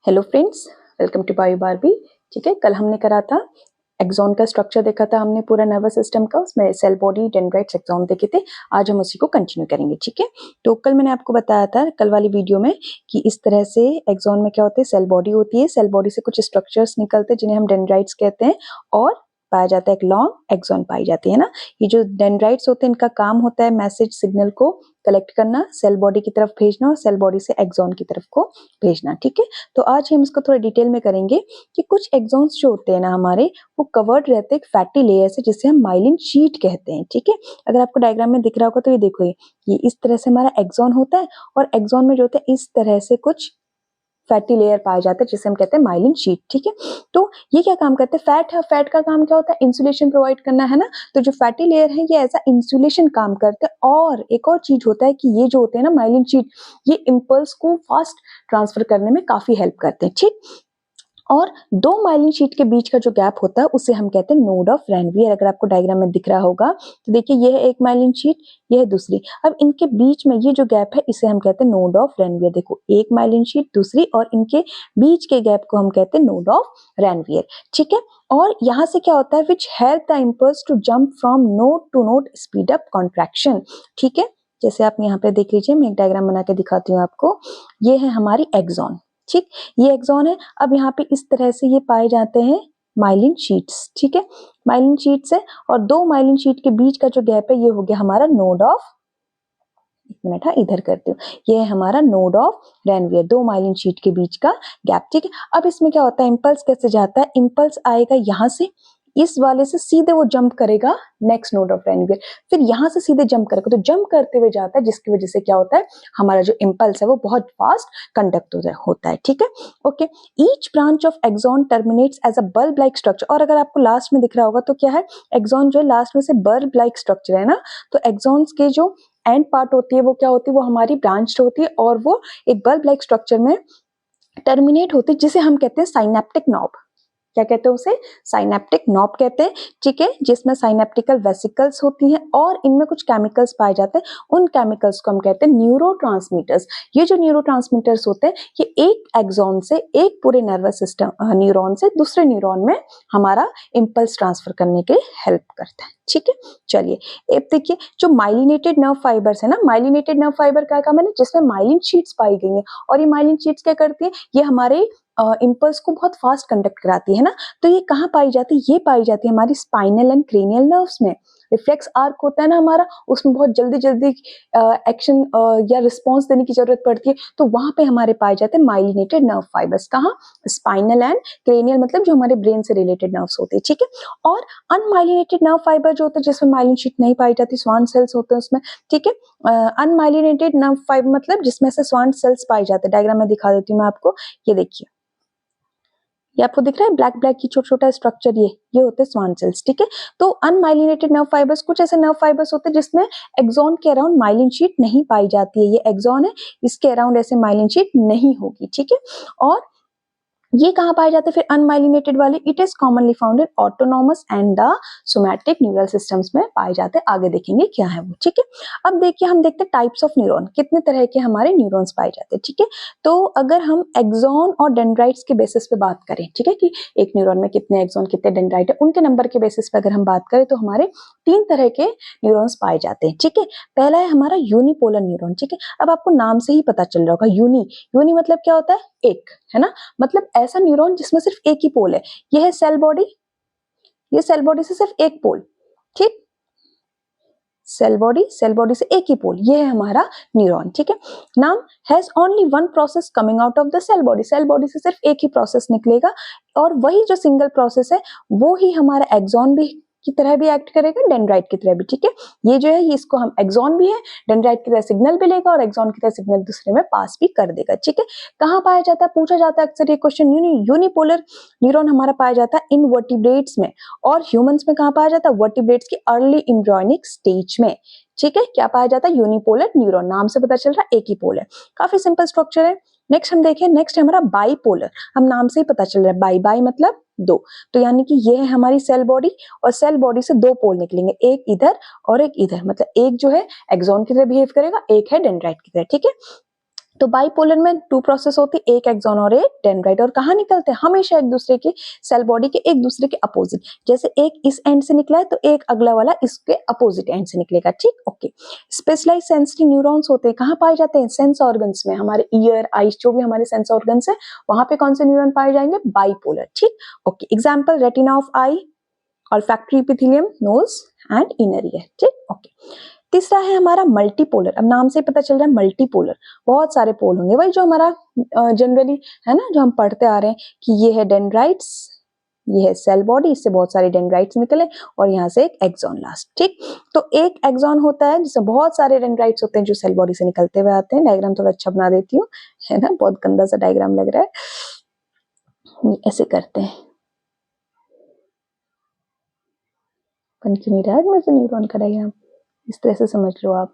Hello friends, welcome to Bio Barbie. ठीक है, कल हमने करा था एक्सॉन का स्ट्रक्चर, देखा था हमने पूरा नर्वस सिस्टम का, उसमें सेल बॉडी, डेंड्राइट्स, एक्सॉन देखे थे। आज हम उसी को कंटिन्यू करेंगे। ठीक है, तो कल मैंने आपको बताया था कल वाली वीडियो में कि इस तरह से एक्सॉन में क्या होते हैं, सेल बॉडी होती है, सेल बॉडी से कुछ स्ट्रक्चर्स निकलते हैं जिन्हें हम डेंड्राइट्स कहते हैं, और पाया जाता है एक लॉन्ग एक्सॉन पाई जाती है ना। ये जो डेंड्राइट्स होते हैं इनका काम होता है मैसेज सिग्नल को कलेक्ट करना, सेल बॉडी की तरफ भेजना और सेल बॉडी से एक्सॉन की तरफ को भेजना। ठीक है, तो आज हम इसको थोड़ा डिटेल में करेंगे कि कुछ एक्सॉन्स जो होते हैं ना हमारे, वो कवर्ड रहते हैं एक फैटी लेयर से जिसे हम माइलिन शीट कहते हैं। ठीक है, अगर आपको डायग्राम में दिख रहा होगा तो ये देखो, ये इस तरह से हमारा एक्सॉन होता है और एक्सॉन में जो होता है इस तरह से कुछ फैटी लेयर पाया जाता है जिसे हम कहते हैं माइलिन शीट। ठीक है, तो ये क्या काम करते हैं, फैट है, फैट का काम क्या होता है, इंसुलेशन प्रोवाइड करना है ना। तो जो फैटी लेयर है ये ऐसा इंसुलेशन काम करते हैं। और एक और चीज होता है कि ये जो होते हैं ना माइलिन शीट, ये इम्पल्स को फास्ट ट्रांसफर करने में काफी हेल्प करते हैं। ठीक, और दो माइलिन शीट के बीच का जो गैप होता है उसे हम कहते हैं नोड ऑफ रैनवियर। अगर आपको डायग्राम में दिख रहा होगा तो देखिए, ये है एक माइलिन शीट, ये है दूसरी। अब इनके बीच में ये जो गैप है इसे हम कहते हैं नोड ऑफ रैनवियर। देखो, एक माइलिन शीट दूसरी, और इनके बीच के गैप को हम कहते हैं नोड ऑफ रैनवियर। ठीक है, और यहाँ से क्या होता है, which help the impulse to jump from node to node, speed up contraction. ठीक है, जैसे आप यहाँ पे देख लीजिए, मैं एक डायग्राम बना के दिखाती हूँ आपको। ये है हमारी एक्सॉन। ठीक, ये एक्सॉन है। अब यहाँ पे इस तरह से ये पाए जाते हैं माइलिन शीट्स। ठीक है, माइलिन शीट्स है, और दो माइलिन शीट के बीच का जो गैप है ये हो गया हमारा नोड ऑफ, एक मिनट, हाँ इधर करती हूँ, ये है हमारा नोड ऑफ रैनवियर, दो माइलिन शीट के बीच का गैप। ठीक है, अब इसमें क्या होता है, इम्पल्स कैसे जाता है, इम्पल्स आएगा यहाँ से, इस वाले से सीधे वो जंप करेगा नेक्स्ट नोड ऑफ रैनवियर, फिर यहाँ से सीधे जंप करेगा, तो जंप करते हुए जाता है, जिसकी वजह से क्या होता है, हमारा जो इम्पल्स है वो बहुत फास्ट कंडक्ट होता है। ठीक है, okay. Each branch of axon terminates as a bulb like structure, और अगर आपको लास्ट में दिख रहा होगा तो क्या है, एक्सॉन जो है लास्ट में से बल्ब लाइक स्ट्रक्चर है ना। तो एक्सॉन्स के जो एंड पार्ट होती है वो क्या होती है, वो हमारी ब्रांच होती है, और वो एक बल्ब लाइक स्ट्रक्चर में टर्मिनेट होती है, जिसे हम कहते हैं साइनेप्टिक नॉब। क्या कहते हैं उसे, साइनेप्टिक नॉब कहते हैं। ठीक है, जिसमें साइनेप्टिकल वेसिकल्स होती हैं और इनमें कुछ केमिकल्स पाए जाते हैं, उन केमिकल्स को हम कहते हैं न्यूरोट्रांसमीटर्स। ये जो न्यूरोट्रांसमीटर्स होते हैं ये एक एक्सॉन से, एक पूरे नर्वस सिस्टम न्यूरॉन से दूसरे न्यूरॉन में हमारा इम्पल्स ट्रांसफर करने के हेल्प करता है। ठीक है, चलिए अब देखिए, जो माइलिनेटेड नर्व फाइबर्स है ना, माइलिनेटेड नर्व फाइबर का काम है ना, जिसमें माइलिन शीट्स पाई गई हैं, और ये माइलिन शीट्स क्या करती है, ये हमारे इम्पल्स को बहुत फास्ट कंडक्ट कराती है ना। तो ये कहाँ पाई जाती है, ये पाई जाती है हमारी स्पाइनल एंड क्रेनियल नर्व्स में। रिफ्लेक्स आर्क होता है ना हमारा, उसमें बहुत जल्दी जल्दी एक्शन या रिस्पॉन्स देने की जरूरत पड़ती है, तो वहां पे हमारे पाए जाते हैं माइलिनेटेड नर्व फाइबर्स। कहाँ, स्पाइनल एंड क्रेनियल, मतलब जो हमारे ब्रेन से रिलेटेड नर्व्स होते हैं। ठीक है, और अनमाइलिनेटेड नर्व फाइबर जो होते हैं जिसमें माइलिन शीट नहीं पाई जाती, स्वान सेल्स होते हैं उसमें। ठीक है, अनमाइलिनेटेड नर्व फाइबर मतलब जिसमें से स्वान सेल्स पाई जाते हैं। डायग्राम में दिखा देती हूँ मैं आपको, ये देखिए, ये आपको दिख रहा है ब्लैक ब्लैक की छोटा छोटा स्ट्रक्चर, ये होते हैं स्वान सेल्स। ठीक है, तो अनमाइलिनेटेड नर्व फाइबर्स, कुछ ऐसे नर्व फाइबर्स होते हैं जिसमें एक्सॉन के अराउंड माइलिन शीट नहीं पाई जाती है। ये एक्सॉन है, इसके अराउंड ऐसे माइलिन शीट नहीं होगी। ठीक है, और ये कहाँ पाए जाते हैं फिर अनमाइलिनेटेड वाले, it is commonly found in autonomous and the somatic neural systems में पाए जाते हैं। आगे देखेंगे क्या है वो। ठीक है, अब देखिए, हम देखते हैं टाइप्स ऑफ न्यूरॉन, कितने तरह के हमारे न्यूरॉन्स पाए जाते हैं। ठीक है, तो अगर हम एक्सॉन और डेंड्राइट्स के बेसिस पे बात करें, ठीक है, कि एक न्यूरॉन में कितने एक्सॉन कितने डेंड्राइट है, उनके नंबर के बेसिस पे अगर हम बात करें तो हमारे 3 तरह के न्यूरॉन्स पाए जाते हैं। ठीक है, पहला है हमारा यूनिपोलर न्यूरॉन। ठीक है, अब आपको नाम से ही पता चल रहा होगा, यूनी मतलब क्या होता है, एक, है ना, मतलब ऐसा न्यूरॉन जिसमें सिर्फ एक ही पोल है। ये है सेल बॉडी, ये सेल बॉडी से सिर्फ एक पोल। ठीक, सेल बॉडी से एक ही पोल, ये है हमारा न्यूरॉन। ठीक है, नाम has only one process coming out of the cell body से सिर्फ एक ही प्रोसेस निकलेगा, और वही जो सिंगल प्रोसेस है वो ही हमारा एक्सॉन भी की तरह भी एक्ट करेगा, डेंड्राइट की तरह भी। ठीक है, ये जो है ये इसको हम एक्सॉन भी है, डेंड्राइट की तरह सिग्नल भी लेगा और एक्सॉन की तरह सिग्नल दूसरे में पास भी कर देगा। ठीक है, कहाँ पाया जाता है, पूछा जाता है अक्सर ये क्वेश्चन, यूनिपोलर न्यूरॉन हमारा पाया जाता है इन वर्टिब्रेट्स में, और ह्यूमंस में कहाँ पाया जाता है, वर्टिब्रेट्स की अर्ली एम्ब्रियोनिक स्टेज में। ठीक है, क्या पाया जाता है, यूनिपोलर न्यूरॉन, नाम से पता चल रहा है एक ही पोल है, काफी सिंपल स्ट्रक्चर है। नेक्स्ट हम देखें, नेक्स्ट है हमारा बाइपोलर, हम नाम से ही पता चल रहा है, बाई मतलब दो, तो यानी कि ये है हमारी सेल बॉडी, और सेल बॉडी से दो पोल निकलेंगे, एक इधर और एक इधर, मतलब एक जो है एक्सॉन की तरह बिहेव करेगा, एक है डेंड्राइट की तरह। ठीक है, तो बाइपोलर में 2 प्रोसेस होती है, एक एक्सॉन और एक डेंड्राइट, और कहाँ निकलते हैं हमेशा एक दूसरे के सेल बॉडी के एक दूसरे के अपोजिट। जैसे एक इस एंड से निकला है तो एक अगला वाला इसके अपोजिट एंड से निकलेगा, ठीक, ओके। स्पेशलाइज सेंसिटिव न्यूरॉन्स होते हैं, कहाँ पाए जाते हैं, सेंस ऑर्गन्स में, हमारे ईयर, आईज, जो भी हमारे सेंस ऑर्गन्स है वहां पे कौन से न्यूरॉन पाए जाएंगे, बाइपोलर, ठीक, okay. Example, retina of I, olfactory epithelium, nose and inner ear, ठीक, ओके। तीसरा है हमारा मल्टीपोलर। अब नाम से ही पता चल रहा है मल्टीपोलर, बहुत सारे पोल होंगे, वही जो हमारा जनरली है ना, जो हम पढ़ते आ रहे हैं कि ये है डेंड्राइट्स, ये है सेल बॉडी, इससे बहुत सारे डेंड्राइट्स निकले और यहाँ से एक एक्सॉन लास्ट, ठीक। तो एक एक्सॉन होता है जिसमें बहुत सारे डेंड्राइट्स होते हैं जो सेल बॉडी से निकलते हुए आते हैं। डायग्राम थोड़ा अच्छा बना देती हूँ, है ना, बहुत गंदा सा डायग्राम लग रहा है, ऐसे करते हैं, बन क्यों नहीं रहा है मुझे न्यूरॉन का डायग्राम, इस तरह से समझ लो आप,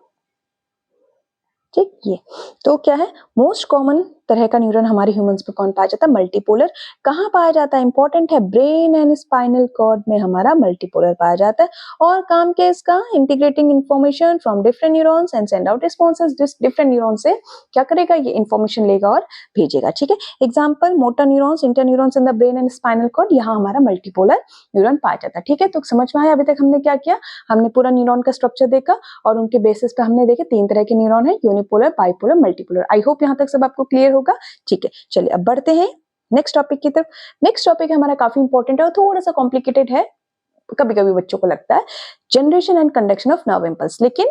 ठीक। ये तो क्या है, मोस्ट कॉमन तरह का न्यूरॉन हमारे ह्यूमंस पे कौन पाया जाता है, मल्टीपोलर। कहाँ पाया जाता है, इंपॉर्टेंट है, ब्रेन एंड स्पाइनल कॉर्ड में हमारा मल्टीपोलर पाया जाता है। और काम क्या इसका, integrating information from different neurons and send out responses. Different neuron से क्या करेगा, ये इंफॉर्मेशन लेगा और भेजेगा, ठीक है। Example, motor neurons, interneurons in the brain and spinal cord, यहाँ हमारा मल्टीपोलर न्यूरॉन पाया जाता है, ठीक है। तो समझ में आया, अभी तक हमने क्या किया, हमने पूरा न्यूरॉन का स्ट्रक्चर देखा और उनके बेसिस पे हमने देखे 3 तरह के न्यूरॉन है, unipolar, bipolar, multipolar. I hope यहाँ तक सब आपको क्लियर होगा, ठीक है। चलिए अब बढ़ते हैं नेक्स्ट टॉपिक की तरफ। नेक्स्ट टॉपिक हमारा काफी इंपॉर्टेंट है और थोड़ा सा कॉम्प्लिकेटेड है, कभी कभी बच्चों को लगता है, generation and conduction of nerve impulse. लेकिन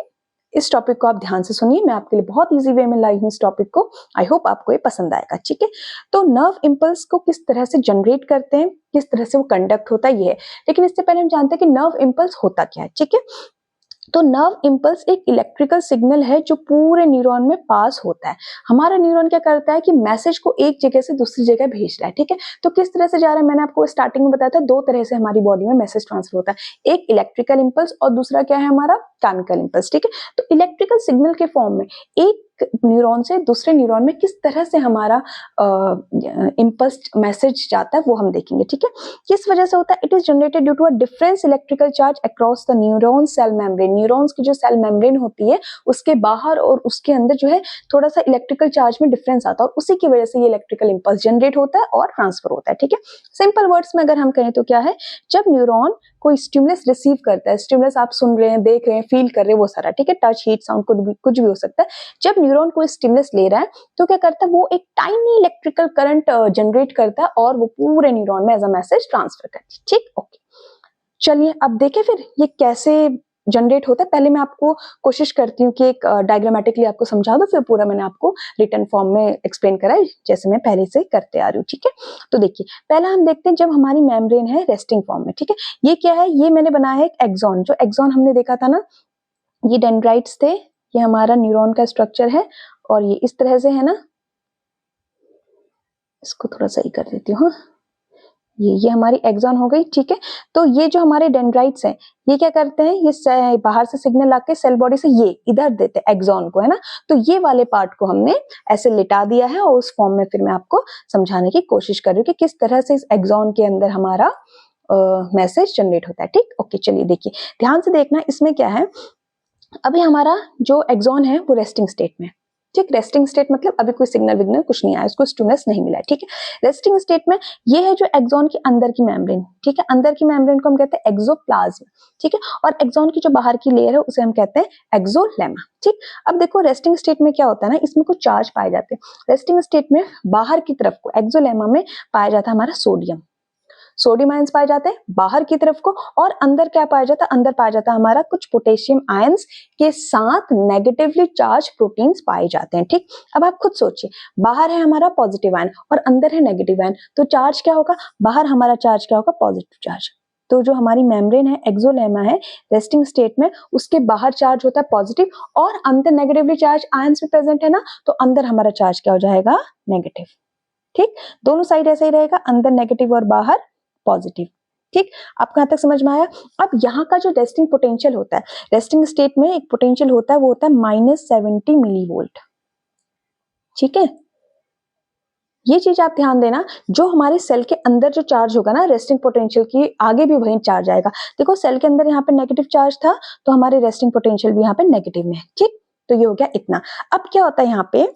इस टॉपिक को आप ध्यान से सुनिए, मैं आपके लिए बहुत इजी वे में लाई हूँ इस टॉपिक को, आई होप आपको ये पसंद आएगा, ठीक है। तो नर्व इंपल्स को किस तरह से जनरेट करते हैं, किस तरह से वो कंडक्ट होता है, ये है। लेकिन इससे पहले हम जानते हैं कि नर्व इंपल्स होता क्या है, ठीक है। तो नर्व इंपल्स एक इलेक्ट्रिकल सिग्नल है जो पूरे न्यूरॉन में पास होता है। हमारा न्यूरॉन क्या करता है कि मैसेज को एक जगह से दूसरी जगह भेज रहा है, ठीक है। तो किस तरह से जा रहा है, मैंने आपको स्टार्टिंग में बताया था, 2 तरह से हमारी बॉडी में मैसेज ट्रांसफर होता है, एक इलेक्ट्रिकल इंपल्स और दूसरा क्या है हमारा, केमिकल इंपल्स, ठीक है। तो इलेक्ट्रिकल सिग्नल के फॉर्म में एक न्यूरॉन से दूसरे न्यूरॉन में किस तरह से हमारा इंपल्स मैसेज जाता है वो हम देखेंगे, ठीक है। किस वजह से होता है, it is generated due to a difference electrical charge across the neuron cell membrane. Neurons की जो सेल मेम्ब्रेन होती है उसके बाहर और उसके अंदर जो है थोड़ा सा इलेक्ट्रिकल चार्ज में डिफरेंस आता है और उसी की वजह से ये इलेक्ट्रिकल इंपल्स जनरेट होता है और ट्रांसफर होता है, ठीक है। सिंपल वर्ड्स में अगर हम कहें तो क्या है, जब न्यूरॉन कोई स्टिमुलस रिसीव करता है, स्टिमुलस आप सुन रहे हैं, देख रहे हैं, फील कर रहे हैं, वो सारा, ठीक है, टच, हीट, साउंड, कुछ भी हो सकता है। जब न्यूरॉन कोई स्टिमुलस ले रहा है तो क्या करता है, वो एक टाइनी इलेक्ट्रिकल करंट जनरेट करता है और वो पूरे न्यूरॉन में एज अ मैसेज ट्रांसफर करता है, ठीक, ओके। चलिए अब देखें फिर ये कैसे जनरेट होता है। पहले मैं आपको कोशिश करती हूँ कि एक डायग्रामेटिकली आपको समझा दो, फिर पूरा मैंने आपको रिटन फॉर्म में एक्सप्लेन करा है जैसे मैं पहले से करते आ रही हूँ, ठीक है। तो देखिए पहला हम देखते हैं जब हमारी मेम्ब्रेन है रेस्टिंग फॉर्म में, ठीक है। ये क्या है, ये मैंने बनाया है एक एक्सॉन। जो एक्सॉन हमने देखा था ना, ये डेंड्राइट्स थे, ये हमारा न्यूरॉन का स्ट्रक्चर है और ये इस तरह से है ना, इसको थोड़ा सही कर देती हूँ, ये हमारी एक्सॉन हो गई, ठीक है। तो ये जो हमारे डेंड्राइट्स हैं, ये क्या करते हैं, ये बाहर से सिग्नल आके सेल बॉडी से ये इधर देते हैं एक्सॉन को, है ना। तो ये वाले पार्ट को हमने ऐसे लिटा दिया है और उस फॉर्म में फिर मैं आपको समझाने की कोशिश कर रही हूँ कि किस तरह से इस एक्सॉन के अंदर हमारा मैसेज जनरेट होता है, ठीक, ओके। चलिए देखिए ध्यान से देखना, इसमें क्या है, अभी हमारा जो एक्सॉन है वो रेस्टिंग स्टेट में, ठीक। रेस्टिंग स्टेट मतलब अभी कोई सिग्नल विग्नल कुछ नहीं आया, उसको स्टिमुलस नहीं मिला, ठीक है। रेस्टिंग स्टेट में ये है जो एक्सॉन की अंदर की मेम्ब्रेन, ठीक है। अंदर की मेम्ब्रेन को हम कहते हैं एक्सोप्लाज्म, ठीक है। और एक्सॉन की जो बाहर की लेयर है उसे हम कहते हैं एक्सोलेमा, ठीक। अब देखो रेस्टिंग स्टेट में क्या होता है ना, इसमें कुछ चार्ज पाए जाते हैं। रेस्टिंग स्टेट में बाहर की तरफ को एक्सोलेमा में पाया जाता है हमारा सोडियम, सोडियम आयंस पाए जाते हैं बाहर की तरफ को, और अंदर क्या पाया जाता है, अंदर पाया जाता है हमारा कुछ पोटेशियम आयंस के साथ नेगेटिवली चार्ज प्रोटीन्स पाए जाते हैं, ठीक। अब आप खुद सोचिए, बाहर है हमारा पॉजिटिव आयन और अंदर है नेगेटिव आयन, तो चार्ज क्या होगा, बाहर हमारा चार्ज क्या होगा, पॉजिटिव चार्ज। तो जो हमारी मेम्ब्रेन है एक्सोलेमा है रेस्टिंग स्टेट में, उसके बाहर चार्ज होता है पॉजिटिव और अंदर नेगेटिवली चार्ज आयंस भी प्रेजेंट है ना, तो अंदर हमारा चार्ज क्या हो जाएगा, नेगेटिव, ठीक। दोनों साइड ऐसे ही रहेगा, अंदर नेगेटिव और बाहर पॉजिटिव, ठीक। आपको यहां तक समझ में आया। अब यहाँ का जो रेस्टिंग पोटेंशियल होता है, रेस्टिंग स्टेट में एक पोटेंशियल होता है, वो होता है -70 मिलीवोल्ट, ठीक है। ये चीज आप ध्यान देना, जो हमारे सेल के अंदर जो चार्ज होगा ना रेस्टिंग पोटेंशियल की आगे भी वही चार्ज आएगा। देखो सेल के अंदर यहाँ पे नेगेटिव चार्ज था तो हमारे रेस्टिंग पोटेंशियल भी यहाँ पे नेगेटिव में है, ठीक। तो ये हो गया इतना। अब क्या होता है यहाँ पे,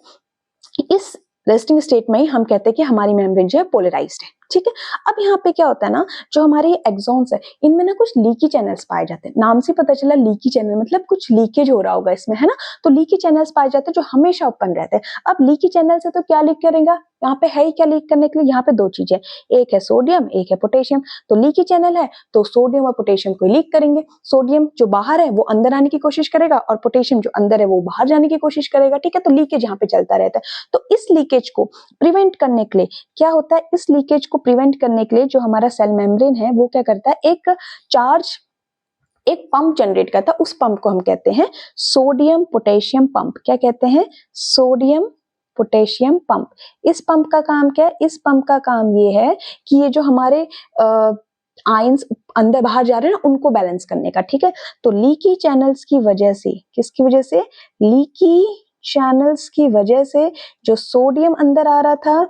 इस रेस्टिंग स्टेट में ही हम कहते हैं कि हमारी मेम्ब्रेन जो है पोलराइज्ड है, ठीक है। अब यहाँ पे क्या होता है ना, जो हमारे एक्सॉन्स है इनमें ना कुछ लीकी चैनल्स पाए जाते हैं। नाम से पता चला लीकी चैनल मतलब कुछ लीकेज हो रहा होगा इसमें, है ना। तो लीकी चैनल्स पाए जाते हैं जो हमेशा ओपन रहते हैं। अब लीकी चैनल से तो क्या लीक करेगा, यहाँ पे है ही क्या लीक करने के लिए, यहाँ पे दो चीजें, एक है सोडियम एक है पोटेशियम। तो लीकी चैनल है तो सोडियम और पोटेशियम को लीक करेंगे। सोडियम जो बाहर है वो अंदर आने की कोशिश करेगा और पोटेशियम जो अंदर है वो बाहर जाने की कोशिश करेगा, ठीक है। तो लीकेज यहाँ पे चलता रहता है। तो इस लीकेज को प्रिवेंट करने के लिए क्या होता है, इस लीकेज को प्रिवेंट करने के लिए जो हमारा सेल मेम्ब्रेन है वो क्या करता है, एक पंप जनरेट करता है। उस पंप को हम कहते हैं सोडियम पोटेशियम पंप। क्या कहते हैं, सोडियम पोटेशियम पंप। इस पंप का काम क्या है, इस पंप का काम ये है कि ये जो हमारे आयंस अंदर बाहर जा रहे हैं ना उनको बैलेंस करने का, ठीक है। तो लीकी चैनल्स की वजह से, किसकी वजह से, लीकी चैनल्स की वजह से जो सोडियम अंदर आ रहा था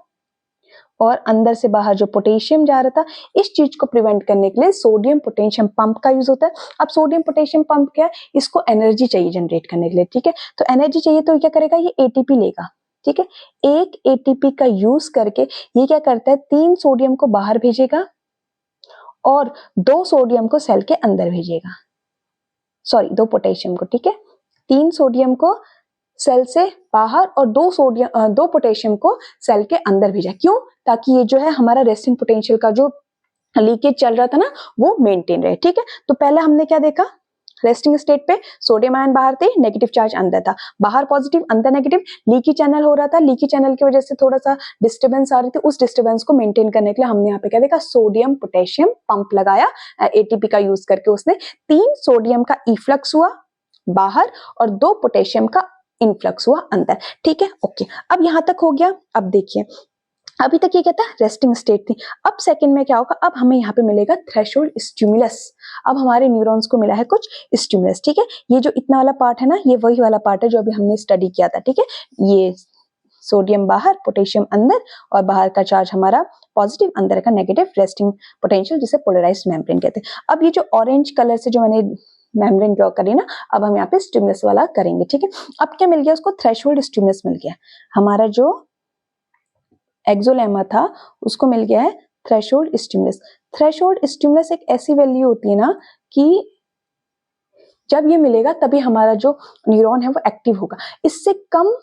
और अंदर से बाहर जो पोटेशियम जा रहा था, इस चीज को प्रिवेंट करने के लिए सोडियम पोटेशियम पंप का यूज होता है। अब सोडियम पोटेशियम पंप क्या है, इसको एनर्जी चाहिए जनरेट करने के लिए, ठीक है। तो एनर्जी चाहिए तो क्या करेगा, ये एटीपी लेगा, ठीक है। एक एटीपी का यूज करके ये क्या करता है, 3 सोडियम को बाहर भेजेगा और 2 सोडियम को सेल के अंदर भेजेगा, सॉरी 2 पोटेशियम को, ठीक है। 3 सोडियम को सेल से बाहर और 2 पोटेशियम को सेल के अंदर भेजा। क्यों, ताकि ये जो है हमारा रेस्टिंग पोटेंशियल का जो लीकेज चल रहा था ना वो मेंटेन रहे, ठीक है। तो पहले हमने क्या देखा, रेस्टिंग स्टेट पे सोडियम आयन बाहर थे, नेगेटिव चार्ज अंदर था, बाहर पॉजिटिव अंदर नेगेटिव, लीकी चैनल हो रहा था, लीकी चैनल की वजह से थोड़ा सा डिस्टर्बेंस आ रही थी। उस डिस्टर्बेंस को मेंटेन करने के लिए हमने यहाँ पे क्या देखा, सोडियम पोटेशियम पंप लगाया, एटीपी का यूज करके उसने 3 सोडियम का इफ्लक्स हुआ बाहर और 2 पोटेशियम का इनफ्लक्स हुआ अंदर, ठीक है। ओके, अब यहां तक हो गया। अब देखिए अभी तक ये कहता है रेस्टिंग स्टेट थी। अब सेकंड में क्या होगा, अब हमें यहाँ पे मिलेगा थ्रेशोल्ड स्टिमुलस। अब हमारे न्यूरॉन्स को मिला है कुछ स्टिमुलस, ठीक है। ये जो इतना वाला पार्ट है ना, ये वही वाला पार्ट है जो अभी हमने स्टडी किया था, ठीक है। ये सोडियम बाहर पोटेशियम अंदर और बाहर का चार्ज हमारा पॉजिटिव अंदर का नेगेटिव, रेस्टिंग पोटेंशियल जिसे पोलराइज्ड मेम्ब्रेन कहते हैं। अब ये जो ऑरेंज कलर से जो मैंने मेम्ब्रेन ड्रॉ करी ना, अब हम यहाँ पे स्टिमुलस वाला करेंगे, ठीक है। अब क्या मिल गया उसको, थ्रेशोल्ड स्टिमुलस मिल गया। हमारा जो एक्सोलेमा था उसको मिल गया है थ्रेशोल्ड स्टिमुलस। थ्रेशोल्ड स्टिमुलस एक ऐसी वैल्यू होती है ना कि जब ये मिलेगा तभी हमारा जो न्यूरॉन है वो एक्टिव होगा। इससे कम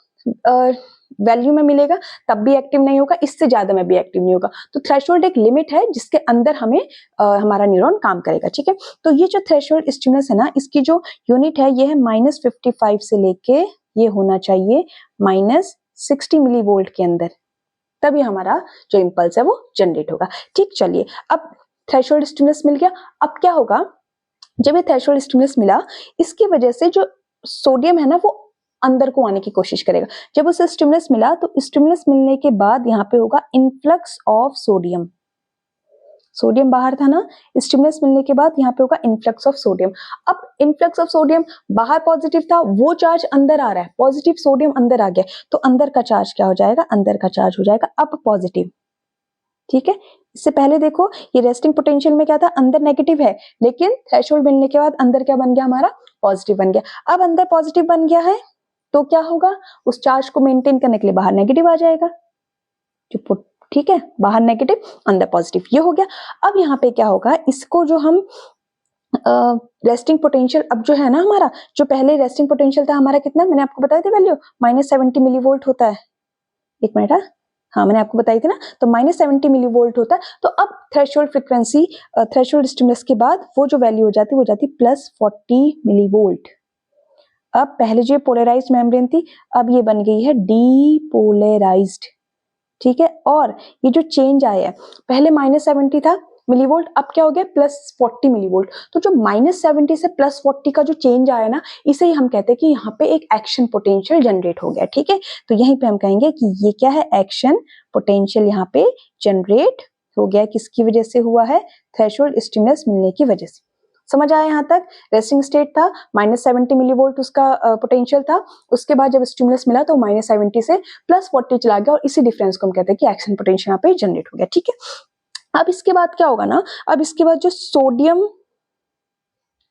वैल्यू में मिलेगा तब भी एक्टिव नहीं होगा, इससे ज्यादा में भी एक्टिव नहीं होगा। तो थ्रेशोल्ड एक लिमिट है जिसके अंदर हमें हमारा न्यूरॉन काम करेगा, ठीक है। तो ये जो थ्रेशोल्ड स्टिमुलस है ना, इसकी जो यूनिट है ये है -55 से लेके ये होना चाहिए -60 मिली वोल्ट के अंदर, तभी हमारा जो इंपल्स है वो जनरेट होगा, ठीक। चलिए, अब थ्रेशोल्ड स्टिमुलस मिल गया। अब क्या होगा, जब ये थ्रेशोल्ड स्टिमुलस मिला, इसकी वजह से जो सोडियम है ना वो अंदर को आने की कोशिश करेगा। जब उसे स्टिमुलस मिला तो स्टिमुलस मिलने के बाद यहाँ पे होगा इनफ्लक्स ऑफ सोडियम। सोडियम बाहर था ना, स्टिमुलस मिलने के बाद यहाँ पे होगा इनफ्लक्स ऑफ सोडियम। अब इनफ्लक्स ऑफ सोडियम, बाहर पॉजिटिव था, वो चार्ज अंदर आ रहा है, पॉजिटिव सोडियम अंदर आ गया, तो अंदर का चार्ज क्या हो जाएगा, अंदर का चार्ज हो जाएगा अब पॉजिटिव, ठीक है। इससे पहले देखो ये रेस्टिंग पोटेंशियल में क्या था, अंदर नेगेटिव है, लेकिन थ्रेशोल्ड मिलने के बाद अंदर क्या बन गया, हमारा पॉजिटिव बन गया। अब अंदर पॉजिटिव बन गया है तो क्या होगा, उस चार्ज को मेंटेन करने के लिए बाहर नेगेटिव आ जाएगा, ठीक है। बाहर नेगेटिव अंदर पॉजिटिव, ये हो गया। अब यहाँ पे क्या होगा, इसको जो हम रेस्टिंग पोटेंशियल, अब जो है ना हमारा, जो पहले रेस्टिंग पोटेंशियल था हमारा कितना, मैंने आपको बताया था वैल्यू -70 मिली वोल्ट होता है। एक मिनट, हाँ मैंने आपको बताई थी ना, तो -70 मिली वोल्ट होता है। तो अब थ्रेशोल्ड फ्रीक्वेंसी, थ्रेशोल्ड स्टिमुलस के बाद वो जो वैल्यू हो जाती है वो जाती +40 मिली वोल्ट। अब पहले जो पोलराइज्ड मेम्ब्रेन थी, अब ये बन गई है डीपोलराइज्ड, ठीक है। और ये जो चेंज आया है, पहले -70 था मिलीवोल्ट, अब क्या हो गया +40 मिलीवोल्ट। तो जो -70 से +40 का जो चेंज आया ना, इसे ही हम कहते हैं कि यहाँ पे एक एक्शन पोटेंशियल जनरेट हो गया, ठीक है। तो यहीं पे हम कहेंगे कि ये क्या है, एक्शन पोटेंशियल यहाँ पे जनरेट हो गया। किसकी वजह से हुआ है, थ्रेशोल्ड स्टिमुलस मिलने की वजह से। समझ आया यहाँ तक, रेस्टिंग स्टेट था, -70 मिलीवोल्ट उसका पोटेंशियल था, उसके बाद जब स्टिमुलस मिला तो -70 से +40 चला गया, और इसी डिफरेंस को हम कहते हैं कि एक्शन पोटेंशियल यहाँ पे जनरेट हो गया, ठीक है। अब इसके बाद क्या होगा ना, अब इसके बाद जो सोडियम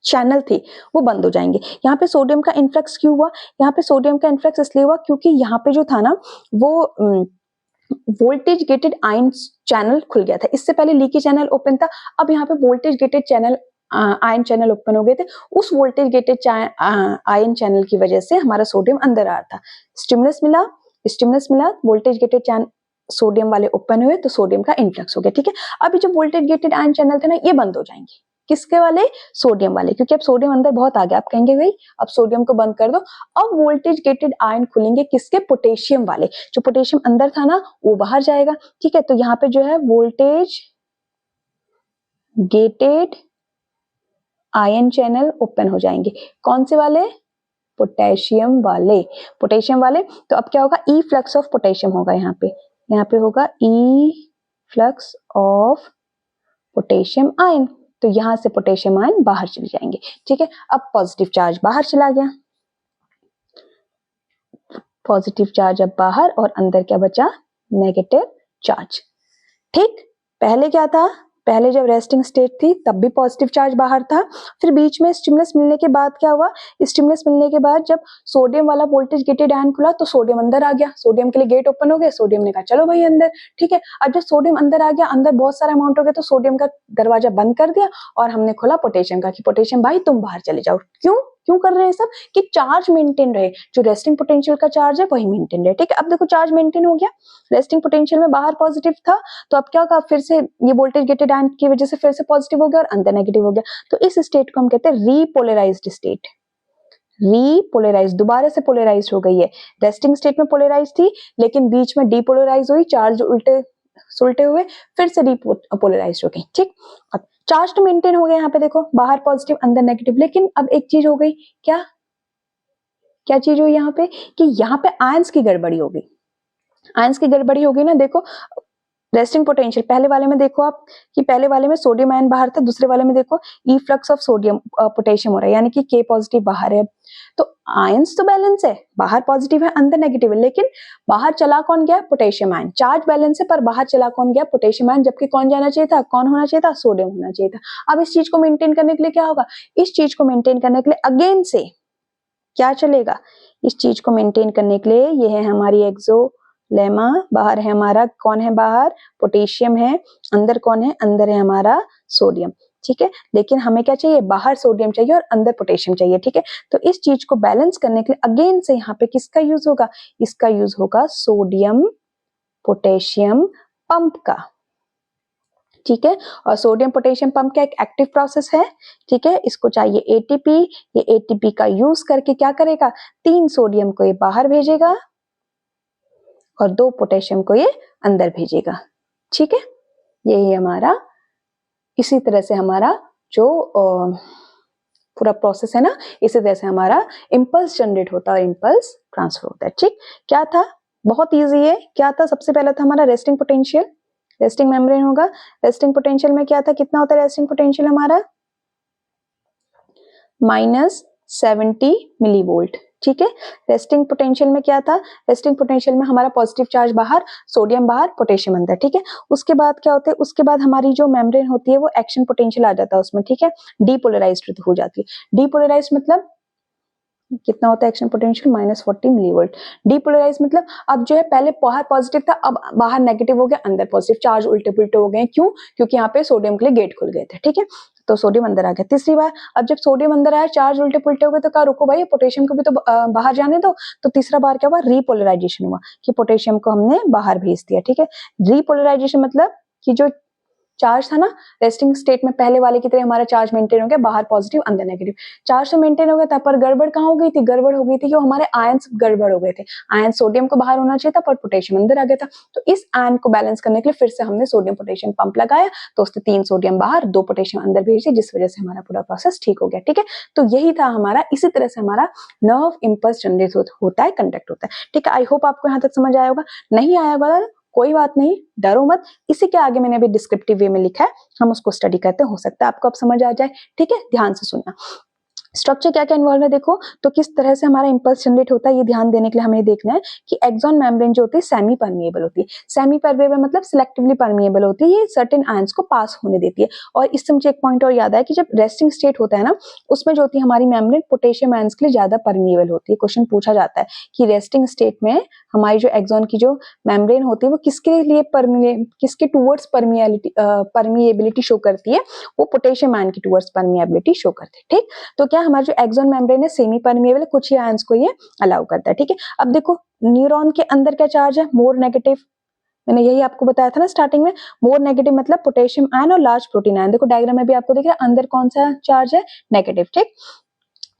चैनल थे वो बंद हो जाएंगे। यहाँ पे सोडियम का इन्फ्लक्स क्यों हुआ? यहाँ पे सोडियम का इन्फ्लक्स इसलिए हुआ क्योंकि यहाँ पे जो था ना वो वोल्टेज गेटेड आयन चैनल खुल गया था। इससे पहले लीकी चैनल ओपन था, अब यहाँ पे voltage gated channel ion channel open हो गए थे। उस वोल्टेज गेटेड आयन चैनल की वजह से हमारा सोडियम अंदर आ रहा था। स्टिमुलस मिला, वोल्टेज गेटेड चैनल सोडियम वाले ओपन हुए तो सोडियम का इन्फ्लक्स हो गया। ठीक है, अभी जो वोल्टेज गेटेड आयन चैनल थे ना ये बंद हो जाएंगे। किसके वाले? सोडियम वाले, क्योंकि अब सोडियम अंदर बहुत आ गया। आप कहेंगे भाई अब सोडियम को बंद कर दो, अब वोल्टेज गेटेड आयन खुलेंगे किसके? पोटेशियम वाले। जो पोटेशियम अंदर था ना वो बाहर जाएगा। ठीक है, तो यहाँ पे जो है voltage gated ion channel open हो जाएंगे। कौन से वाले? पोटेशियम वाले। पोटेशियम वाले, तो अब क्या होगा? ई फ्लक्स ऑफ पोटेशियम होगा। यहाँ पे होगा ई फ्लक्स ऑफ पोटेशियम आयन। तो यहां से पोटेशियम आयन बाहर चले जाएंगे। ठीक है, अब पॉजिटिव चार्ज बाहर चला गया, पॉजिटिव चार्ज अब बाहर और अंदर क्या बचा? Negative charge. ठीक, पहले क्या था? पहले जब रेस्टिंग स्टेट थी तब भी पॉजिटिव चार्ज बाहर था, फिर बीच में स्टिमुलस मिलने के बाद क्या हुआ? स्टिमुलस मिलने के बाद जब सोडियम वाला वोल्टेज गेटेड आयन खुला तो सोडियम अंदर आ गया। सोडियम के लिए गेट ओपन हो गया, सोडियम ने कहा चलो भाई अंदर। ठीक है, अब जब सोडियम अंदर आ गया, अंदर बहुत सारा अमाउंट हो गया, तो सोडियम का दरवाजा बंद कर दिया और हमने खोला पोटेशियम का कि पोटेशियम भाई तुम बाहर चले जाओ। क्यों कर रहे हैं सब? कि चार्ज मेंटेन रहे, जो रेस्टिंग पोटेंशियल का चार्ज है वही मेंटेन रहे। ठीक है, अब देखो चार्ज मेंटेन हो गया, रेस्टिंग पोटेंशियल में बाहर पॉजिटिव था, तो अब क्या होगा? फिर से ये वोल्टेज गेटेड आयन की वजह से फिर से पॉजिटिव हो गया और अंदर नेगेटिव हो गया। तो इस स्टेट को हम कहते हैं रीपोलराइज्ड स्टेट। रीपोलराइज, दोबारा से पोलराइज हो गई है। रेस्टिंग स्टेट में पोलराइज थी लेकिन बीच में डीपोलराइज हुई, चार्ज उल्टे हुए, फिर से डीपोलराइज हो गई। ठीक, अब चार्ज तो मेंटेन हो गया। यहाँ पे देखो बाहर पॉजिटिव अंदर नेगेटिव, लेकिन अब एक चीज हो गई। क्या चीज हुई यहाँ पे? कि यहाँ पे आयंस की गड़बड़ी हो गई। आयंस की गड़बड़ी हो गई ना। देखो रेस्टिंग पोटेंशियल पहले वाले में देखो आप कि पहले वाले में सोडियम आयन बाहर था, दूसरे वाले में देखो ई फ्लक्स ऑफ सोडियम पोटेशियम हो रहा है, यानी कि के पॉजिटिव बाहर है। तो आयंस तो बैलेंस है, बाहर पॉजिटिव है अंदर नेगेटिव है, लेकिन बाहर चला कौन गया? Potassium ion. चार्ज बैलेंस है पर बाहर चला कौन गया? Potassium ion. जबकि कौन जाना चाहिए था? कौन होना चाहिए था? सोडियम होना चाहिए था। अब इस चीज को मेंटेन करने के लिए क्या होगा? इस चीज को मेंटेन करने के लिए अगेन से क्या चलेगा? इस चीज को मेंटेन करने के लिए ये है हमारी एक्सोलेमा, बाहर है हमारा कौन है? बाहर पोटेशियम है, अंदर कौन है? अंदर है हमारा सोडियम। ठीक है, लेकिन हमें क्या चाहिए? बाहर सोडियम चाहिए और अंदर पोटेशियम चाहिए। ठीक है, तो इस चीज को बैलेंस करने के लिए अगेन से यहाँ पे किसका यूज होगा? इसका यूज होगा सोडियम पोटेशियम पंप का। ठीक है, और सोडियम पोटेशियम पंप का एक एक्टिव प्रोसेस है। ठीक है, इसको चाहिए एटीपी। ये एटीपी का यूज करके क्या करेगा? 3 सोडियम को ये बाहर भेजेगा और 2 पोटेशियम को ये अंदर भेजेगा। ठीक है, यही हमारा, इसी तरह से हमारा जो पूरा प्रोसेस है ना, इसी तरह से हमारा इंपल्स जनरेट होता है, इंपल्स ट्रांसफर होता है। ठीक, क्या था? बहुत इजी है। क्या था? सबसे पहला था हमारा रेस्टिंग पोटेंशियल, रेस्टिंग मेम्ब्रेन होगा। रेस्टिंग पोटेंशियल में क्या था? कितना होता है रेस्टिंग पोटेंशियल हमारा? -70 मिलीवोल्ट। ठीक है, रेस्टिंग पोटेंशियल में क्या था? रेस्टिंग पोटेंशियल में हमारा पॉजिटिव चार्ज बाहर, सोडियम बाहर, पोटेशियम अंदर। ठीक है, उसके बाद क्या होता है? उसके बाद हमारी जो मेम्ब्रेन होती है वो एक्शन पोटेंशियल आ जाता है उसमें। ठीक है, डीपोलराइज्ड हो जाती है। डीपोलराइज्ड मतलब कितना होता है एक्शन पोटेंशियल? -40 मिलीवोल्ट। डीपोलराइज मतलब अब जो है पहले बाहर पॉजिटिव था, अब बाहर नेगेटिव हो गया, अंदर पॉजिटिव, चार्ज उल्टे पुल्टे हो गए। क्यों? क्योंकि यहाँ पे सोडियम के लिए गेट खुल गए थे। ठीक है, तो सोडियम अंदर आ गया। तीसरी बार अब जब सोडियम अंदर आया, चार्ज उल्टे पुल्टे हो गए, तो कहा रुको भाई पोटेशियम को भी तो बाहर जाने दो। तो तीसरा बार क्या हुआ? रीपोलराइजेशन हुआ कि पोटेशियम को हमने बाहर भेज दिया। ठीक है, रीपोलराइजेशन मतलब कि जो चार्ज था ना रेस्टिंग स्टेट में पहले वाले की तरह हमारा चार्ज मेंटेन हो गया, बाहर पॉजिटिव अंदर नेगेटिव। चार्ज तो मेंटेन हो गया था पर गड़बड़ कहाँ हो गई थी? गड़बड़ हो गई थी कि हमारे आयंस गड़बड़ हो गए थे। आयन सोडियम को बाहर होना चाहिए था पर पोटेशियम अंदर आ गया था। तो इस आयन को बैलेंस करने के लिए फिर से हमने सोडियम पोटेशियम पंप लगाया, तो उससे 3 सोडियम बाहर 2 पोटेशियम अंदर भेजे, जिस वजह से हमारा पूरा प्रोसेस ठीक हो गया। ठीक है, तो यही था हमारा, इसी तरह से हमारा नर्व इंपल्स जनरेट होता है, कंडक्ट होता है। ठीक है, आई होप आपको यहाँ तक समझ आया होगा। नहीं आया होगा कोई बात नहीं, डरो मत। इसी के आगे मैंने अभी डिस्क्रिप्टिव वे में लिखा है, हम उसको स्टडी करते हैं, हो सकता है आपको अब समझ आ जाए। ठीक है, ध्यान से सुनना। स्ट्रक्चर क्या क्या इन्वॉल्व है देखो, तो किस तरह से हमारा इंपल्स जनरेट होता है ये ध्यान देने के लिए हमें देखना है कि एक्सॉन मेम्ब्रेन जो होती है सेमी परमिएबल होती है। सेमी परमिएबल मतलब सिलेक्टिवली परमिएबल होती है, ये सर्टेन आयंस को पास होने देती है। और इससे मुझे एक पॉइंट और याद आया कि जब रेस्टिंग स्टेट होता है ना, उसमें जो होती है हमारी मेम्ब्रेन पोटेशियम आयंस के लिए ज्यादा परमिएबल होती है। क्वेश्चन पूछा जाता है कि रेस्टिंग स्टेट में हमारी जो एक्सॉन की जो मेम्ब्रेन होती है वो किसके लिए किसके टूवर्ड्स परमिएबिलिटी शो करती है, वो पोटेशियम आयन की टूवर्ड्स परमिएबिलिटी शो करती है। ठीक, तो क्या हमारा जो एक्सॉन मेम्ब्रेन है सेमी परमिएबल, कुछ ही आयंस को ये अलाउ करता है। ठीक है, अब देखो न्यूरॉन के अंदर क्या चार्ज है, मोर नेगेटिव। मैंने यही आपको बताया था ना स्टार्टिंग में, मोर नेगेटिव मतलब पोटेशियम आयन और लार्ज प्रोटीन आयन। देखो डायग्राम में भी आपको दिख रहा है अंदर कौन सा चार्ज है, नेगेटिव। ठीक,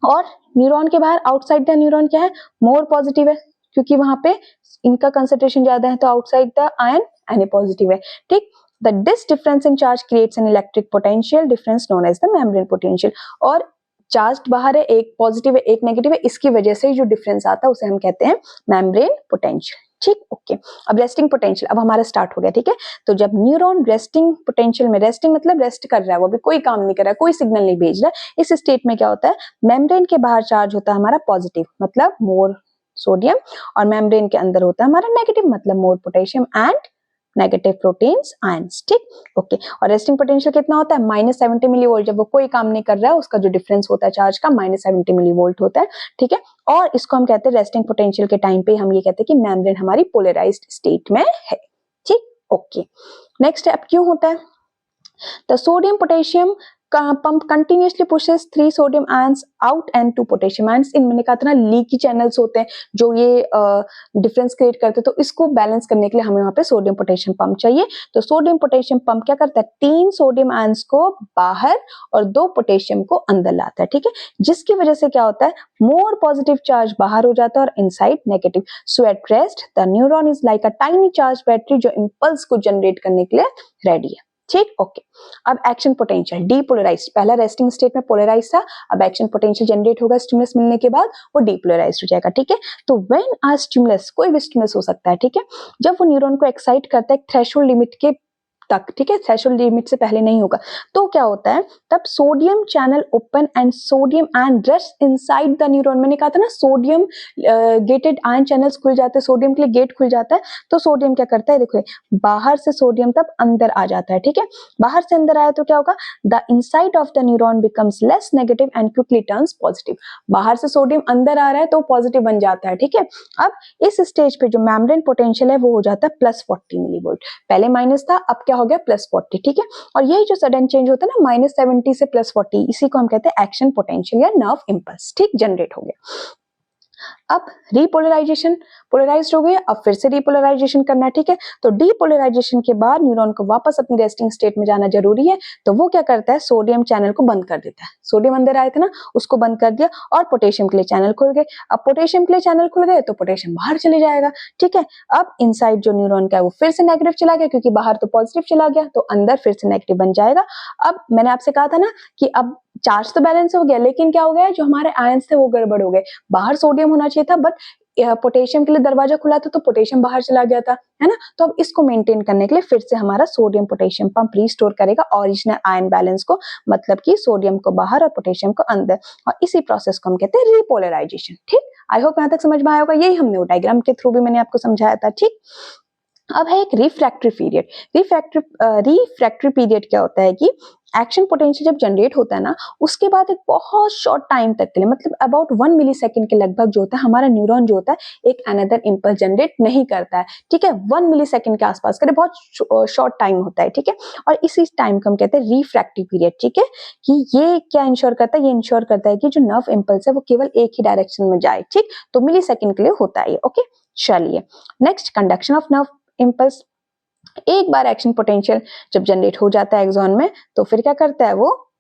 और न्यूरॉन के बाहर आउटसाइड द न्यूरॉन क्या है, मोर पॉजिटिव है, क्योंकि वहां पे इनका कंसंट्रेशन ज्यादा है, तो outside the ion Na positive है। ठीक, this difference in charge creates an electric potential difference known as the membrane potential. और चार्ज बाहर है, एक पॉजिटिव है एक नेगेटिव है, इसकी वजह से जो डिफरेंस आता है उसे हम कहते हैं मेम्ब्रेन पोटेंशियल। ठीक, ओके। अब रेस्टिंग पोटेंशियल अब हमारा स्टार्ट हो गया। ठीक है, तो जब न्यूरॉन रेस्टिंग पोटेंशियल में, रेस्टिंग मतलब रेस्ट कर रहा है, वो अभी कोई काम नहीं कर रहा है, कोई सिग्नल नहीं भेज रहा है, इस स्टेट में क्या होता है, मेम्ब्रेन के बाहर चार्ज होता है हमारा पॉजिटिव मतलब मोर सोडियम, और मेम्ब्रेन के अंदर होता है हमारा नेगेटिव मतलब more potassium and negative proteins ions. ठीक, ओके। और रेस्टिंग पोटेंशियल कितना होता है, -70 मिलीवोल्ट। जब वो कोई काम नहीं कर रहा है उसका जो डिफरेंस होता है चार्ज का -70 मिलीवोल्ट होता है। ठीक है, और इसको हम कहते हैं रेस्टिंग पोटेंशियल के टाइम पे हम ये कहते हैं कि मेम्ब्रेन हमारी पोलराइज्ड स्टेट में है। ठीक, ओके। नेक्स्ट अब क्यों होता है, the sodium potassium pump continuously pushes 3 sodium ions out and 2 potassium ions। इन मैंने कहा था ना लीकी चैनल्स होते हैं जो ये डिफरेंस क्रिएट करते हैं, तो इसको बैलेंस करने के लिए हमें वहां पे सोडियम पोटेशियम पंप चाहिए। तो सोडियम पोटेशियम पंप क्या करता है, 3 सोडियम आयंस को बाहर और 2 पोटेशियम को अंदर लाता है। ठीक है, जिसकी वजह से क्या होता है, मोर पॉजिटिव चार्ज बाहर हो जाता है और inside negative. So at rest the neuron is like a tiny charge battery जो इंपल्स को जनरेट करने के लिए रेडी है। ठीक, ओके। अब एक्शन पोटेंशियल डीपोलराइज्ड, पहला रेस्टिंग स्टेट में पोलराइज था, अब एक्शन पोटेंशियल जनरेट होगा स्टिमुलस मिलने के बाद, वो डीपोलराइज्ड हो जाएगा। ठीक है, तो व्हेन अ स्टिमुलस, कोई भी स्टिमुलस हो सकता है, ठीक है, जब वो न्यूरॉन को एक्साइट करता है थ्रेशोल्ड लिमिट के तक, ठीक है, थ्रेशोल्ड लिमिट से पहले नहीं होगा, तो क्या होता है, तब sodium channel open and sodium ion rush inside the neuron. मैंने कहा था ना सोडियम गेटेड आयन चैनल्स खुल जाते हैं, सोडियम के लिए गेट खुल जाता है, तो सोडियम क्या करता है, देखो बाहर से सोडियम तब अंदर आ जाता है। ठीक है, बाहर से अंदर आया तो क्या होगा, the inside of the neuron becomes less negative and quickly turns positive. बाहर से सोडियम अंदर आ रहा है तो पॉजिटिव बन जाता है। ठीक है, अब इस स्टेज पे जो मेम्ब्रेन पोटेंशियल है वो हो जाता है +40 मिलीवोल्ट, पहले माइनस था अब क्या हो गया +40। ठीक है, और यही जो सडन चेंज होता है ना -70 से +40, इसी को हम कहते हैं एक्शन पोटेंशियल या नर्व इंपल्स। ठीक, जनरेट हो गया। अब रीपोलराइजेशन, पोलराइज्ड हो गए, अब फिर से रीपोलराइजेशन करना है। ठीक है, तो डीपोलराइजेशन के बाद न्यूरॉन को वापस अपनी रेस्टिंग स्टेट में जाना जरूरी है, तो वो क्या करता है, सोडियम चैनल को बंद कर देता है। सोडियम अंदर आए थे ना, उसको बंद कर दिया और पोटेशियम के लिए चैनल खुल गए। अब पोटेशियम के लिए चैनल खुल गए तो पोटेशियम बाहर चले जाएगा। ठीक है, अब इनसाइड जो न्यूरॉन का है वो फिर से नेगेटिव चला गया, क्योंकि बाहर तो पॉजिटिव चला गया, तो अंदर फिर से नेगेटिव बन जाएगा। अब मैंने आपसे कहा था ना कि अब चार्ज तो बैलेंस हो गया, लेकिन क्या हो गया, जो हमारे आयंस थे वो गड़बड़ हो गए। बाहर सोडियम होना चाहिए था, बट पोटेशियम के लिए दरवाजा खुला था तो पोटेशियम बाहर चला गया था, है ना। तो अब इसको मेंटेन करने के लिए फिर से हमारा सोडियम पोटेशियम पंप रीस्टोर करेगा ओरिजिनल आयन बैलेंस को, मतलब कि सोडियम को बाहर और पोटेशियम को अंदर, और इसी प्रोसेस को हम कहते हैं रीपोलराइजेशन। ठीक, आई होप यहां तक समझ में आया होगा, यही हमने वो डायग्राम के थ्रू भी मैंने आपको समझाया था। ठीक, अब है एक रिफ्रैक्टरी पीरियड। रिफ्रैक्टरी पीरियड क्या होता है कि एक्शन पोटेंशियल जब जनरेट होता है ना, उसके बाद एक बहुत शॉर्ट टाइम तक के लिए, मतलब अबाउट 1 मिली सेकेंड के लगभग जो होता है, हमारा न्यूरॉन जो होता है एक अनदर इंपल्स जनरेट नहीं करता है। ठीक है, 1 मिली सेकेंड के आसपास करे, बहुत शॉर्ट टाइम होता है। ठीक है, और इसी टाइम को हम कहते हैं रिफ्रैक्टरी पीरियड। ठीक है, कि ये क्या इंश्योर करता है, ये इंश्योर करता है कि जो नर्व इंपल्स है वो केवल एक ही डायरेक्शन में जाए। ठीक, तो मिली सेकेंड के लिए होता है ये। ओके, चलिए next, conduction of nerve impulse. एक बार एक्शन पोटेंशियल जब जनरेट हो जाता है एक्सॉन में, तो फिर क्या करता है, वो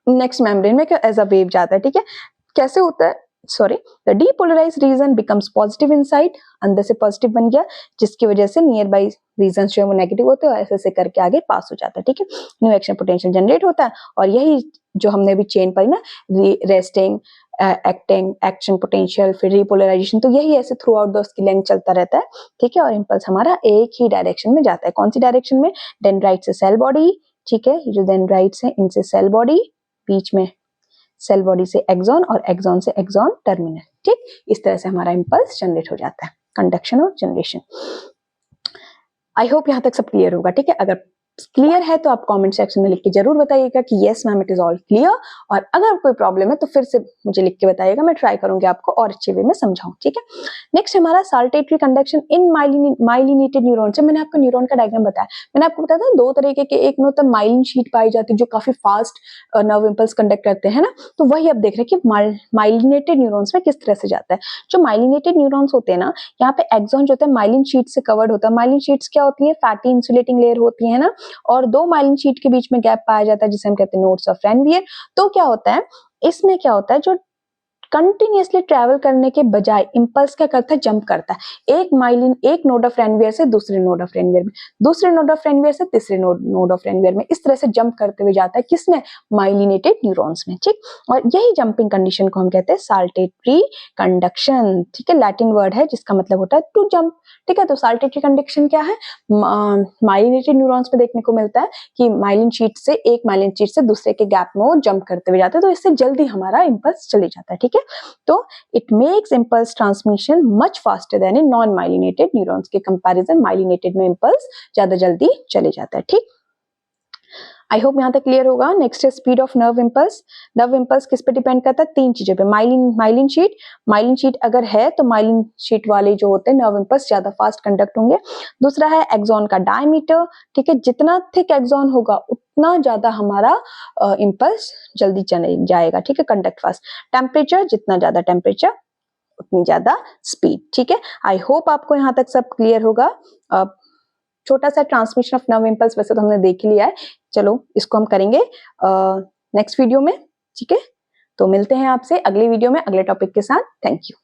नेक्स्ट मेम्ब्रेन में एज अ वेव जाता है। ठीक है, कैसे होता है, sorry, the depolarised region becomes positive inside, अंदर से पॉजिटिव बन गया, जिसकी वजह से नियर बाई रीजन जो है वो नेगेटिव होते हैं, और ऐसे ऐसे करके आगे पास हो जाता है। ठीक है, न्यू एक्शन पोटेंशियल जनरेट होता है, और यही जो हमने अभी चेन पढ़ी ना, रेस्टिंग, एक्टिंग, एक्शन पोटेंशियल, फिर रिपोलराइजेशन, तो यही ऐसे थ्रू आउट द उसकी लेंथ चलता रहता है। ठीक है, और इंपल्स हमारा एक ही डायरेक्शन में जाता है। कौन सी डायरेक्शन में, डेंड्राइट से सेल बॉडी। ठीक है, ये जो डेंड्राइट्स है इनसे सेल बॉडी, बीच में सेल बॉडी से एक्सॉन और एक्सॉन से एक्सॉन टर्मिनल। ठीक, इस तरह से हमारा इम्पल्स जनरेट हो जाता है, कंडक्शन और जनरेशन। आई होप यहाँ तक सब क्लियर होगा। ठीक है, अगर क्लियर है तो आप कमेंट सेक्शन में लिख के जरूर बताइएगा कि yes ma'am it is all clear, और अगर कोई प्रॉब्लम है तो फिर से मुझे लिख के बताइएगा, मैं ट्राई करूंगी आपको और अच्छे वे में समझाऊं। ठीक है, नेक्स्ट हमारा साल्टेटरी कंडक्शन इन माइलिनेटेड न्यूरॉन से। मैंने आपको न्यूरॉन का डायग्राम बताया, मैंने आपको बताया था दो तरीके के, एक में होता है माइलिन शीट पाई जाती है जो काफी फास्ट नर्व इंपल्स कंडक्ट करते हैं ना, तो वही आप देख रहे हैं कि माइलिनेटेड न्यूरॉन्स में किस तरह से जाता है। जो माइलिनेटेड न्यूरॉन्स होते हैं ना, यहाँ पे एक्सॉन जो होता है माइलिन शीट से कवर्ड होता है। माइलिन शीट्स क्या होती है, फैटी इंसुलेटिंग लेयर होती है ना, और दो माइलिन शीट के बीच में गैप पाया जाता है जिसे हम कहते हैं नोड्स ऑफ रैनवियर। तो क्या होता है, इसमें क्या होता है, जो कंटिन्यूअसली ट्रैवल करने के बजाय इंपल्स क्या करता है, जंप करता है। एक नोड ऑफ रैनवियर से दूसरे नोड ऑफ रैनवियर में, दूसरे नोड ऑफ रैनवियर से तीसरे नोड ऑफ रैनवियर में, इस तरह से जंप करते हुए जाता है किसमें, माइलिनेटेड न्यूरॉन्स में। ठीक, और यही जंपिंग कंडीशन को हम कहते हैं साल्टेटरी कंडक्शन। ठीक है, लैटिन वर्ड है जिसका मतलब होता है टू जंप। ठीक है, तो साल्टेटरी कंडक्शन क्या है, माइलिनेटेड न्यूरॉन्स में देखने को मिलता है कि माइलिन शीट से एक माइलिन शीट से दूसरे के गैप में वो जंप करते हुए जाते हैं, तो इससे जल्दी हमारा इंपल्स चले जाता है। ठीक है, तो it makes impulse transmission much faster then in non myelinated neurons के कंपैरिजन। माइलिनेटेड में इंपल्स ज्यादा जल्दी चले जाता है। ठीक, आई होप यहाँ तक क्लियर होगा। नेक्स्ट है speed of nerve impulse. Nerve impulse किस पे डिपेंड करता है, तीन चीजों पे। माइलिन शीट अगर है तो माइलिन शीट वाले जो होते हैं नर्व इंपल्स ज्यादा फास्ट कंडक्ट होंगे। दूसरा है एक्सॉन का डायमीटर। ठीक है, जितना थिक एक्सॉन होगा उतना ज्यादा हमारा इंपल्स जल्दी चले जाएगा। ठीक है, कंडक्ट फास्ट। टेम्परेचर, जितना ज्यादा टेम्परेचर उतनी ज्यादा स्पीड। ठीक है, आई होप आपको यहाँ तक सब क्लियर होगा। छोटा सा ट्रांसमिशन ऑफ नर्व इंपल्स वैसे तो हमने देख लिया है, चलो इसको हम करेंगे नेक्स्ट वीडियो में। ठीक है, तो मिलते हैं आपसे अगले वीडियो में अगले टॉपिक के साथ। Thank you.